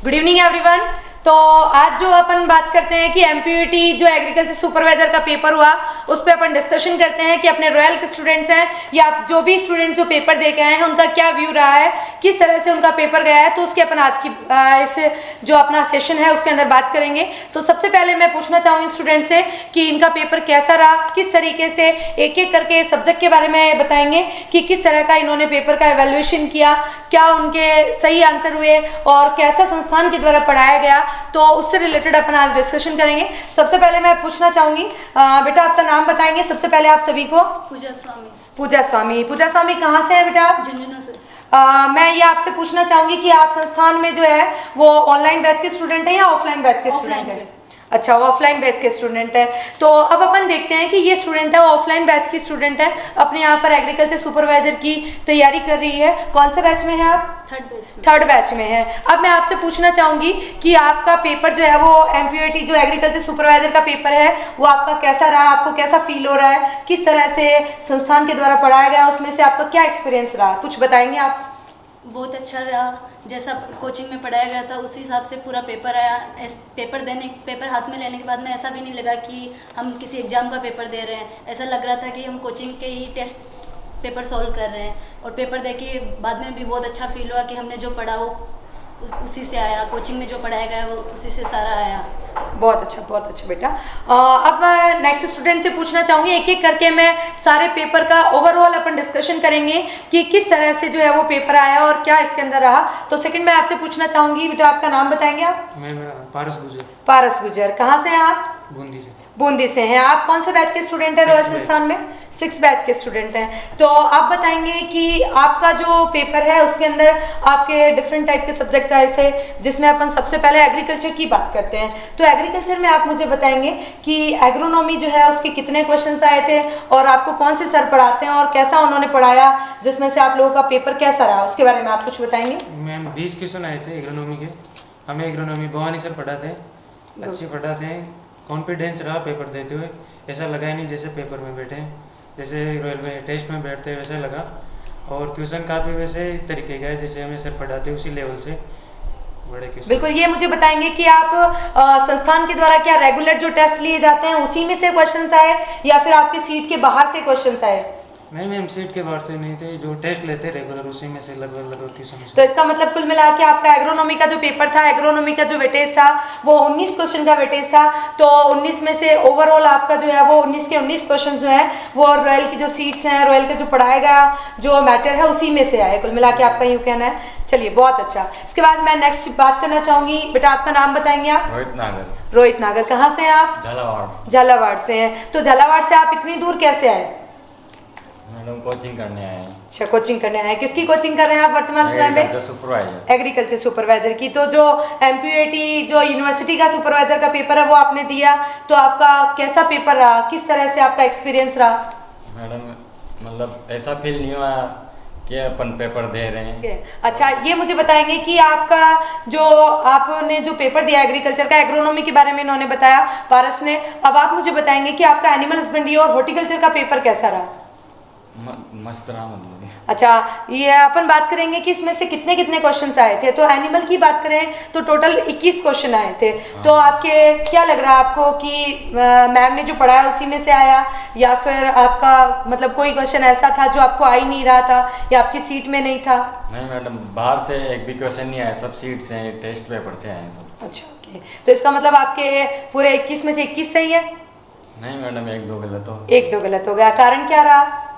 Good evening everyone. तो आज जो अपन बात करते हैं कि एमपीयूटी जो एग्रीकल्चर सुपरवाइजर का पेपर हुआ उस पर अपन डिस्कशन करते हैं कि अपने रॉयल के स्टूडेंट्स हैं या जो भी स्टूडेंट्स जो पेपर दे के आए हैं उनका क्या व्यू रहा है, किस तरह से उनका पेपर गया है। तो उसके अपन आज की इस जो अपना सेशन है उसके अंदर बात करेंगे। तो सबसे पहले मैं पूछना चाहूँगी स्टूडेंट से कि इनका पेपर कैसा रहा, किस तरीके से एक एक करके सब्जेक्ट के बारे में बताएंगे कि किस तरह का इन्होंने पेपर का एवेल्युएशन किया, क्या उनके सही आंसर हुए और कैसा संस्थान के द्वारा पढ़ाया गया। तो उससे रिलेटेड अपन आज डिस्कशन करेंगे। सबसे पहले मैं पूछना चाहूंगी बेटा आपका नाम बताएंगे सबसे पहले आप सभी को। पूजा स्वामी। पूजा स्वामी, पूजा स्वामी कहाँ से है बेटा आप? झुंझुनू से। मैं ये आपसे पूछना चाहूंगी कि आप संस्थान में जो है वो ऑनलाइन बैच के स्टूडेंट हैं या ऑफलाइन बैच के स्टूडेंट हैं? अच्छा, ऑफलाइन बैच के स्टूडेंट है। तो अब अपन देखते हैं कि ये स्टूडेंट है वो ऑफलाइन बैच की स्टूडेंट है, अपने यहाँ पर एग्रीकल्चर सुपरवाइजर की तैयारी कर रही है। कौन से बैच में है आप? थर्ड बैच में है। अब मैं आपसे पूछना चाहूंगी कि आपका पेपर जो है वो एमपीयूटी जो एग्रीकल्चर सुपरवाइजर का पेपर है वो आपका कैसा रहा, आपको कैसा फील हो रहा है, किस तरह से संस्थान के द्वारा पढ़ाया गया, उसमें से आपका क्या एक्सपीरियंस रहा, कुछ बताएंगे आप? बहुत अच्छा रहा, जैसा कोचिंग में पढ़ाया गया था उसी हिसाब से पूरा पेपर आया। पेपर हाथ में लेने के बाद में ऐसा भी नहीं लगा कि हम किसी एग्जाम का पेपर दे रहे हैं। ऐसा लग रहा था कि हम कोचिंग के ही टेस्ट पेपर सॉल्व कर रहे हैं। और पेपर दे के बाद में भी बहुत अच्छा फील हुआ कि हमने जो पढ़ा वो उसी से आया, कोचिंग में जो पढ़ाया गया वो उसी से सारा आया। बहुत अच्छा बेटा। अब मैं नेक्स्ट स्टूडेंट से पूछना चाहूँगी, एक एक करके मैं सारे पेपर का ओवरऑल अपन डिस्कशन करेंगे कि किस तरह से जो है वो पेपर आया और क्या इसके अंदर रहा। तो सेकंड मैं आपसे पूछना चाहूँगी बेटा आपका नाम बताएंगे आप? मेरा पारस गुजर। पारस गुजर, कहाँ से हैं आप? बूंदी से। बूंदी से हैं। आप कौन से बैच के स्टूडेंट हैं रॉयल संस्थान में? 6 बैच के स्टूडेंट हैं। तो आप बताएंगे कि आपका जो पेपर है उसके अंदर आपके डिफरेंट टाइप के सब्जेक्ट आए थे, जिसमें अपन सबसे पहले एग्रीकल्चर की बात करते हैं। तो एग्रीकल्चर में आप मुझे बताएंगे कि एग्रोनॉमी जो है उसके कितने क्वेश्चंस आए थे और आपको कौन से सर पढ़ाते हैं और कैसा उन्होंने पढ़ाया, जिसमें से आप लोगों का पेपर कैसा रहा, उसके बारे में आप कुछ बताएंगे? मैम 20 क्वेश्चन आए थे एग्रोनॉमी के। हमें एग्रोनॉमी भवानी सर पढ़ाते हैं, अच्छे पढ़ाते हैं। कॉन्फिडेंस रहा पेपर देते हुए, ऐसा लगा ही नहीं जैसे पेपर में बैठे हैं, जैसे रॉयल में टेस्ट में बैठते हैं वैसा लगा। और क्वेश्चन काफ़ी वैसे तरीके का है जैसे हमें सर पढ़ाते हैं उसी लेवल से बड़े क्वेश्चन। बिल्कुल। ये मुझे बताएंगे कि आप संस्थान के द्वारा क्या रेगुलर जो टेस्ट लिए जाते हैं उसी में से क्वेश्चंस आए या फिर आपके सीट के बाहर से क्वेश्चंस आए? नहीं मैम, सीट के बाहर से नहीं थे, जो टेस्ट लेते रेगुलर उसी में से लगभग क्वेश्चन। तो इसका मतलब कुल मिला के आपका एग्रोनॉमी का जो पेपर था, एग्रोनॉमी का जो वेटेज था वो 19 क्वेश्चन का वेटेज था। तो 19 में से ओवरऑल आपका जो है वो 19 के 19 क्वेश्चन जो है वो रॉयल की जो सीट्स हैं, रॉयल का जो पढ़ाया गया जो मैटर है उसी में से आए। कुल मिला के आपका यूँ कहना है। चलिए बहुत अच्छा। इसके बाद मैं नेक्स्ट बात करना चाहूँगी, बेटा आपका नाम बताएंगे आप? रोहित नागर। रोहित नागर, कहाँ से हैं आप? झालावाड़। झालावाड़ से हैं। तो झालावाड़ से आप इतनी दूर कैसे आए? मैडम कोचिंग करने आए हैं। अच्छा, कोचिंग करने आए। किसकी कोचिंग कर रहे हैं आप वर्तमान समय में? एग्रीकल्चर सुपरवाइजर की। तो जो एमपीयूटी जो यूनिवर्सिटी का सुपरवाइजर का पेपर है वो आपने दिया, तो आपका कैसा पेपर रहा, किस तरह से आपका एक्सपीरियंस रहा? मैडम मतलब ऐसा फील नहीं हुआ कि अपन पेपर दे रहे हैं। अच्छा, ये मुझे बताएंगे कि आपका जो आपने जो पेपर दिया एग्रीकल्चर का, एग्रोनॉमी के बारे में इन्होंने बताया पारस ने। अब आप मुझे बताएंगे कि आपका एनिमल हस्बेंड्री और हॉर्टिकल्चर का पेपर कैसा रहा? मस्त रहा मतलब। अच्छा, ये अपन बात करेंगे कि इसमें से कितने कितने क्वेश्चंस आए थे। तो एनिमल की बात करें तो टोटल 21 क्वेश्चन आए थे। तो आपके क्या लग रहा है आपको कि मैम ने जो पढ़ाया उसी में से आया या फिर आपका मतलब कोई क्वेश्चन ऐसा था जो आपको आ ही नहीं रहा था या आपकी सीट में नहीं था? नहीं मैडम, बाहर से एक भी क्वेश्चन नहीं आया, सब सीट से टेस्ट पेपर से आए सब। अच्छा ओके। तो इसका मतलब आपके पूरे 21 में से 21 सही है? नहीं मैडम, एक दो गलत हो। एक दो गलत हो गया। कारण क्या रहा?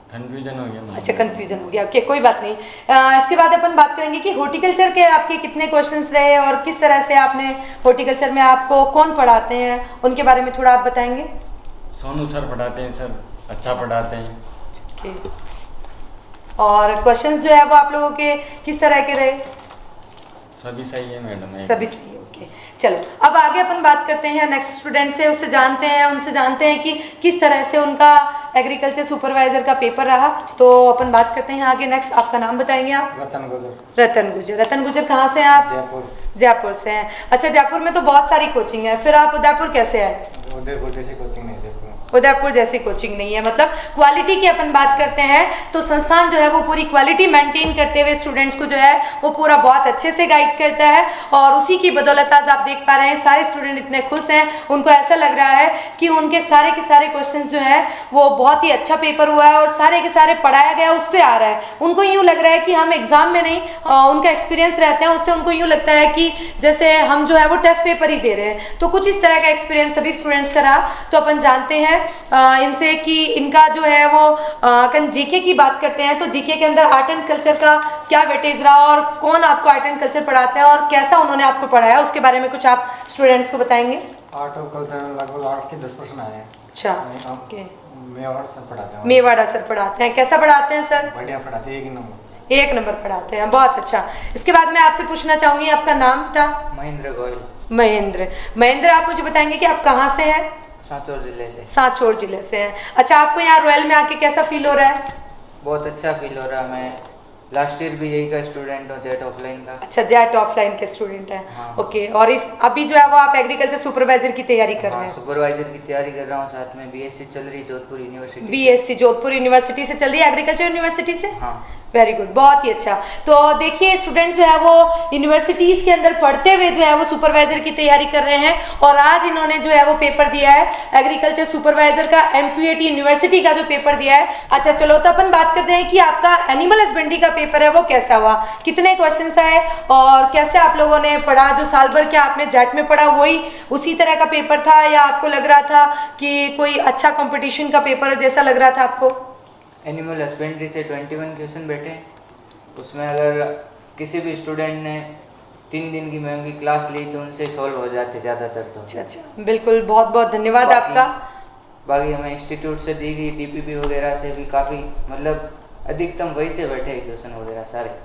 कंफ्यूजन हो गया। अच्छा, कंफ्यूजन हो गया। ओके, कोई बात नहीं। इसके बाद अपन बात करेंगे कि हॉर्टिकल्चर के आपके कितने क्वेश्चंस रहे और किस तरह से आपने हॉर्टिकल्चर में आपको कौन पढ़ाते हैं उनके बारे में थोड़ा आप बताएंगे? सोनू सर पढ़ाते हैं सर, अच्छा पढ़ाते हैं। ओके। और क्वेश्चंस जो है वो आप लोगों के किस तरह के रहे? सभी सही है मैडम। सभी सही है। ओके, चलो अब आगे अपन बात करते हैं नेक्स्ट स्टूडेंट से, उससे जानते हैं उनसे जानते हैं कि किस तरह से उनका एग्रीकल्चर सुपरवाइजर का पेपर रहा। तो अपन बात करते हैं आगे। नेक्स्ट आपका नाम बताएंगे आप? रतन गुजर। रतन गुजर। रतन गुजर कहाँ से हैं आप? जयपुर। जयपुर से हैं। अच्छा, जयपुर में तो बहुत सारी कोचिंग है, फिर आप उदयपुर कैसे आए? उदयपुर जैसी कोचिंग नहीं जयपुर में। उदयपुर जैसी कोचिंग नहीं है। मतलब क्वालिटी की अपन बात करते हैं तो संस्थान जो है वो पूरी क्वालिटी मेंटेन करते हुए स्टूडेंट्स को जो है वो पूरा बहुत अच्छे से गाइड करता है, और उसी की बदौलत आज आप देख पा रहे हैं सारे स्टूडेंट इतने खुश हैं, उनको ऐसा लग रहा है कि उनके सारे के सारे क्वेश्चंस जो हैं वो बहुत ही अच्छा पेपर हुआ है और सारे के सारे पढ़ाया गया उससे आ रहा है। उनको यूँ लग रहा है कि हम एग्जाम में नहीं, उनका एक्सपीरियंस रहते हैं उससे उनको यूँ लगता है कि जैसे हम जो है वो टेस्ट पेपर ही दे रहे हैं। तो कुछ इस तरह का एक्सपीरियंस सभी स्टूडेंट्स का रहा। तो अपन जानते हैं इनसे कि इनका जो है वो अपन जीके की बात करते हैं, तो जीके के अंदर आर्ट एंड कल्चर का क्या वेटेज रहा और कौन आपको आर्ट एंड कल्चर पढ़ाते हैं और कैसा उन्होंने आपको पढ़ाया, उसके बारे में कुछ आप स्टूडेंट्स को बताएंगे। आर्ट और कल्चर में लगभग 8 से 10% आए हैं। अच्छा, ओके। मेवाड़ सर पढ़ाते हैं। मेवाड़ा सर पढ़ाते हैं, कैसा पढ़ाते हैं सर? बढ़िया पढ़ाते हैं, 1 नंबर। 1 नंबर पढ़ाते हैं, बहुत अच्छा। इसके बाद मैं आपसे पूछना चाहूंगी, आपका नाम था? महेंद्र गोयल। महेंद्र, आप मुझे बताएंगे कि आप कहाँ से हैं? सांचौर जिले से। सांचौर जिले से हैं। अच्छा, आपको यहाँ रॉयल में आके कैसा फील हो रहा है? बहुत अच्छा फील हो रहा है। मैं लास्ट ईयर भी यही का स्टूडेंट हूँ, जेट ऑफलाइन का। अच्छा, जेट ऑफलाइन के स्टूडेंट हैं। हाँ। ओके, और इस अभी जो है वो आप एग्रीकल्चर सुपरवाइजर की तैयारी कर रहे हैं? सुपरवाइजर की तैयारी कर रहा हूँ, साथ में बीएससी चल रही Jodhpur university. BSc Jodhpur university से चल रही है, एग्रीकल्चर यूनिवर्सिटी से? हाँ। वेरी गुड, बहुत ही अच्छा। तो देखिए स्टूडेंट्स जो है वो यूनिवर्सिटीज के अंदर पढ़ते हुए जो है वो सुपरवाइजर की तैयारी कर रहे हैं, और आज इन्होंने जो है वो पेपर दिया है एग्रीकल्चर सुपरवाइजर का, एमपीयूटी यूनिवर्सिटी का जो पेपर दिया है। अच्छा चलो, तो अपन बात करते हैं कि आपका एनिमल हस्बेंड्री का पेपर है वो कैसा हुआ, कितने क्वेश्चंस आए और कैसे आप लोगों ने पढ़ा? जो साल भर क्या आपने जेट में पढ़ा वही उसी तरह का पेपर था, या आपको लग रहा था कि कोई अच्छा कंपटीशन का पेपर जैसा लग रहा था आपको? एनिमल हस्बेंड्री से 21 क्वेश्चन बैठे, उसमें अगर किसी भी स्टूडेंट ने 3 दिन की मैम की क्लास ली तो उनसे सॉल्व हो जाते ज़्यादातर। तो अच्छा, बिल्कुल, बहुत बहुत धन्यवाद आपका। बाकी हमें इंस्टीट्यूट से दी गई डीपीपी वगैरह से भी काफ़ी, मतलब अधिकतम वही से बैठे क्वेश्चन वगैरह सारे।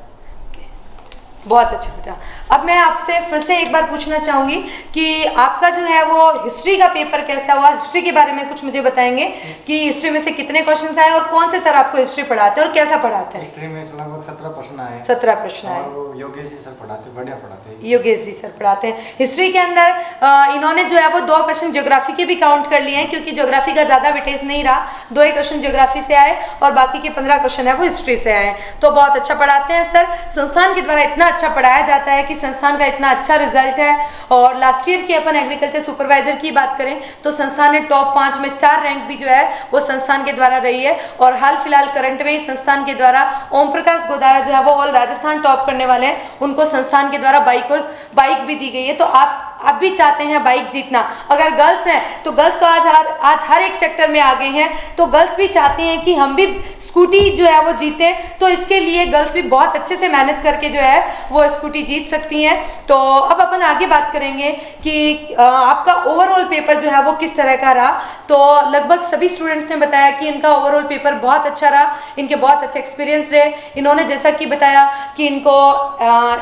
बहुत अच्छा बेटा। अब मैं आपसे फिर से एक बार पूछना चाहूंगी कि आपका जो है वो हिस्ट्री का पेपर कैसा हुआ? हिस्ट्री के बारे में कुछ मुझे बताएंगे कि हिस्ट्री में से कितने क्वेश्चंस आए और कौन से सर आपको हिस्ट्री पढ़ाते हैं और कैसा पढ़ाते हैं? हिस्ट्री में लगभग 17 प्रश्न आए। 17 प्रश्न आए। और योगेश जी सर पढ़ाते हैं, बढ़िया पढ़ाते हैं। योगेश जी सर पढ़ाते हैं। हिस्ट्री के अंदर इन्होंने जो है वो 2 क्वेश्चन ज्योग्राफी के भी काउंट कर लिए हैं, क्योंकि ज्योग्राफी का ज्यादा वेटेज नहीं रहा, 2 ही क्वेश्चन ज्योग्राफी से आए और बाकी के 15 क्वेश्चन है वो हिस्ट्री से आए। तो बहुत अच्छा पढ़ाते हैं सर। संस्थान के द्वारा इतना अच्छा पढ़ाया जाता है कि संस्थान का इतना अच्छा रिजल्ट है। और लास्ट ईयर की अपन एग्रीकल्चर सुपरवाइजर की बात करें तो संस्थान ने टॉप 5 में 4 रैंक भी जो है वो संस्थान के द्वारा रही है। और हाल फिलहाल करंट में ही संस्थान के द्वारा ओम प्रकाश गोदारा जो है वो ऑल राजस्थान टॉप करने वाले हैं, उनको संस्थान के द्वारा बाइक भी दी गई है। तो आप भी चाहते हैं बाइक जीतना। अगर गर्ल्स हैं तो गर्ल्स तो आज हर एक सेक्टर में आगे हैं, तो गर्ल्स भी चाहती हैं कि हम भी स्कूटी जो है वो जीतें, तो इसके लिए गर्ल्स भी बहुत अच्छे से मेहनत करके जो है वो स्कूटी जीत सकती हैं। तो अब अपन आगे बात करेंगे कि आपका ओवरऑल पेपर जो है वो किस तरह का रहा। तो लगभग सभी स्टूडेंट्स ने बताया कि इनका ओवरऑल पेपर बहुत अच्छा रहा, इनके बहुत अच्छे एक्सपीरियंस रहे। इन्होंने जैसा कि बताया कि इनको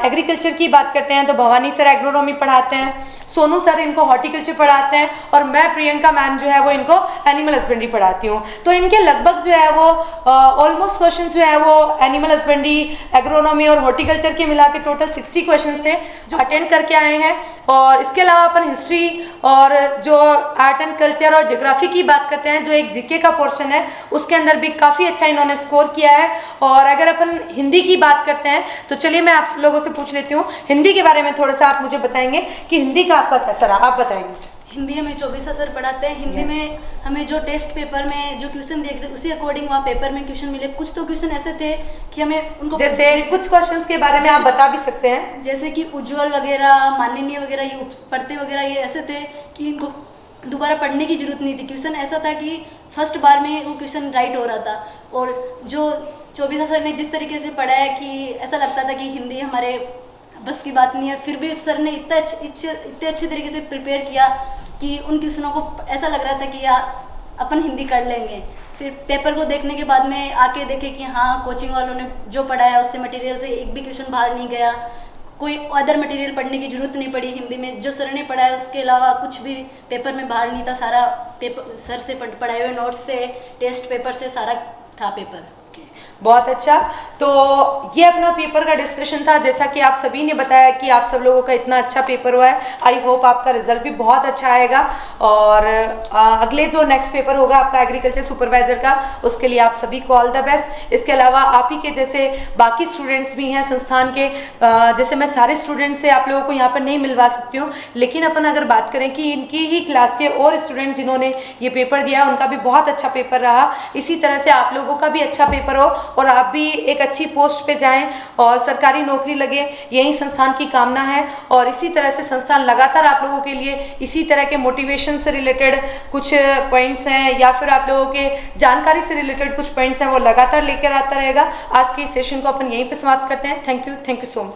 एग्रीकल्चर की बात करते हैं तो भवानी सर एग्रोनॉमी पढ़ाते हैं, सोनू सर इनको हॉर्टिकल्चर पढ़ाते हैं, और मैं प्रियंका मैम जो है वो इनको एनिमल हस्बेंड्री पढ़ाती हूँ। तो इनके लगभग जो है वो ऑलमोस्ट क्वेश्चन जो है वो एनिमल हस्बेंड्री, एग्रोनॉमी और हॉर्टिकल्चर के मिला के टोटल 60 क्वेश्चन थे जो अटेंड करके आए हैं। और इसके अलावा अपन हिस्ट्री और जो आर्ट एंड कल्चर और ज्योग्राफी की बात करते हैं, जो एक जीके का पोर्शन है उसके अंदर भी काफ़ी अच्छा इन्होंने स्कोर किया है। और अगर अपन हिंदी की बात करते हैं तो चलिए मैं आप लोगों से पूछ लेती हूँ हिंदी के बारे में थोड़ा सा आप मुझे बताएंगे कि हिंदी का आपका कैसा रहा, आप बताएंगे। हिंदी हमें 24 सर पढ़ाते हैं। हिंदी में हमें जो टेस्ट पेपर में जो क्वेश्चन देखते उसी अकॉर्डिंग वहाँ पेपर में क्वेश्चन मिले। कुछ तो क्वेश्चन ऐसे थे कि हमें उनको जैसे कुछ क्वेश्चंस के बारे में आप बता भी सकते हैं, जैसे कि उज्ज्वल वगैरह, माननीय वगैरह, ये पढ़ते वगैरह ये ऐसे थे कि इनको दोबारा पढ़ने की जरूरत नहीं थी। क्वेश्चन ऐसा था कि फर्स्ट बार में वो क्वेश्चन राइट हो रहा था। और जो 24 सर ने जिस तरीके से पढ़ाया कि ऐसा लगता था कि हिंदी हमारे बस की बात नहीं है, फिर भी सर ने इतने अच्छे तरीके से प्रिपेयर किया कि उन क्वेश्चनों को ऐसा लग रहा था कि यार अपन हिंदी कर लेंगे। फिर पेपर को देखने के बाद में आके देखे कि हाँ, कोचिंग वालों ने जो पढ़ाया उससे मटेरियल से एक भी क्वेश्चन बाहर नहीं गया, कोई अदर मटेरियल पढ़ने की जरूरत नहीं पड़ी। हिंदी में जो सर ने पढ़ाया उसके अलावा कुछ भी पेपर में बाहर नहीं था, सारा पेपर सर से पढ़ाए हुए नोट्स से, टेस्ट पेपर से सारा था पेपर। बहुत अच्छा। तो ये अपना पेपर का डिस्कशन था। जैसा कि आप सभी ने बताया कि आप सब लोगों का इतना अच्छा पेपर हुआ है, आई होप आपका रिजल्ट भी बहुत अच्छा आएगा। और अगले जो नेक्स्ट पेपर होगा आपका एग्रीकल्चर सुपरवाइजर का, उसके लिए आप सभी को ऑल द बेस्ट। इसके अलावा आप ही के जैसे बाकी स्टूडेंट्स भी हैं संस्थान के, जैसे मैं सारे स्टूडेंट्स से आप लोगों को यहाँ पर नहीं मिलवा सकती हूँ, लेकिन अपन अगर बात करें कि इनकी ही क्लास के और स्टूडेंट जिन्होंने ये पेपर दिया उनका भी बहुत अच्छा पेपर रहा। इसी तरह से आप लोगों का भी अच्छा पेपर हो और आप भी एक अच्छी पोस्ट पे जाएं और सरकारी नौकरी लगे, यही संस्थान की कामना है। और इसी तरह से संस्थान लगातार आप लोगों के लिए इसी तरह के मोटिवेशन से रिलेटेड कुछ पॉइंट्स हैं या फिर आप लोगों के जानकारी से रिलेटेड कुछ पॉइंट्स हैं वो लगातार लेकर आता रहेगा। आज के इस सेशन को अपन यहीं पे समाप्त करते हैं। Thank you so much.